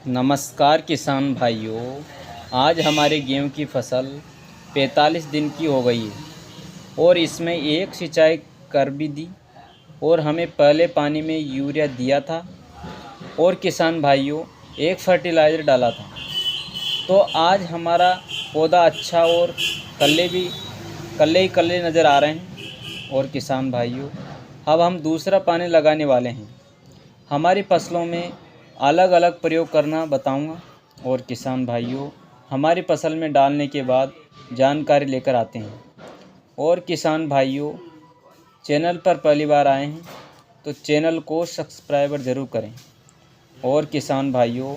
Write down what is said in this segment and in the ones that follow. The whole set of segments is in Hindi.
नमस्कार किसान भाइयों। आज हमारे गेहूं की फसल 45 दिन की हो गई है और इसमें एक सिंचाई कर भी दी और हमें पहले पानी में यूरिया दिया था और किसान भाइयों एक फर्टिलाइज़र डाला था। तो आज हमारा पौधा अच्छा और कल्ले ही कल्ले नज़र आ रहे हैं। और किसान भाइयों अब हम दूसरा पानी लगाने वाले हैं। हमारी फसलों में अलग अलग प्रयोग करना बताऊंगा। और किसान भाइयों हमारी फसल में डालने के बाद जानकारी लेकर आते हैं। और किसान भाइयों चैनल पर पहली बार आए हैं तो चैनल को सब्सक्राइब ज़रूर करें। और किसान भाइयों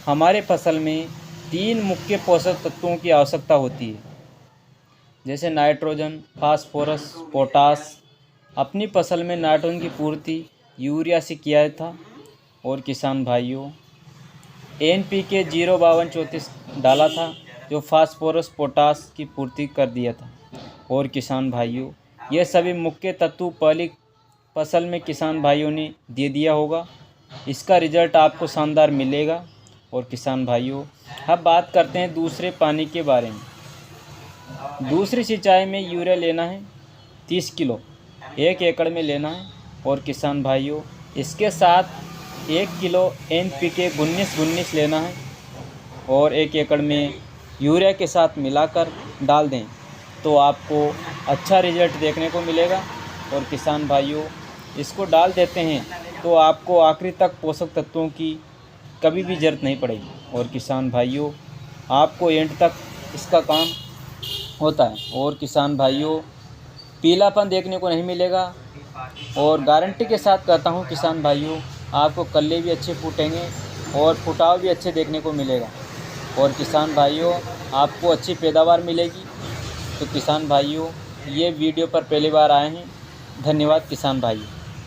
हमारे फसल में 3 मुख्य पोषक तत्वों की आवश्यकता होती है, जैसे नाइट्रोजन, फास्फोरस, पोटास। अपनी फसल में नाइट्रोजन की पूर्ति यूरिया से किया था। और किसान भाइयों NPK 05234 डाला था, जो फास्फोरस पोटास की पूर्ति कर दिया था। और किसान भाइयों ये सभी मुख्य तत्व पहली फसल में किसान भाइयों ने दे दिया होगा। इसका रिजल्ट आपको शानदार मिलेगा। और किसान भाइयों अब बात करते हैं दूसरे पानी के बारे में। दूसरी सिंचाई में यूरिया लेना है 30 किलो 1 एकड़ में लेना है। और किसान भाइयों इसके साथ 1 किलो NPK 19-19 लेना है और 1 एकड़ में यूरिया के साथ मिलाकर डाल दें तो आपको अच्छा रिजल्ट देखने को मिलेगा। और किसान भाइयों इसको डाल देते हैं तो आपको आखिरी तक पोषक तत्वों की कभी भी ज़रूरत नहीं पड़ेगी। और किसान भाइयों आपको एंड तक इसका काम होता है। और किसान भाइयों पीलापन देखने को नहीं मिलेगा और गारंटी के साथ कहता हूँ किसान भाइयों आपको कल्ले भी अच्छे फूटेंगे और फुटाव भी अच्छे देखने को मिलेगा। और किसान भाइयों आपको अच्छी पैदावार मिलेगी। तो किसान भाइयों ये वीडियो पर पहली बार आए हैं, धन्यवाद किसान भाइयों।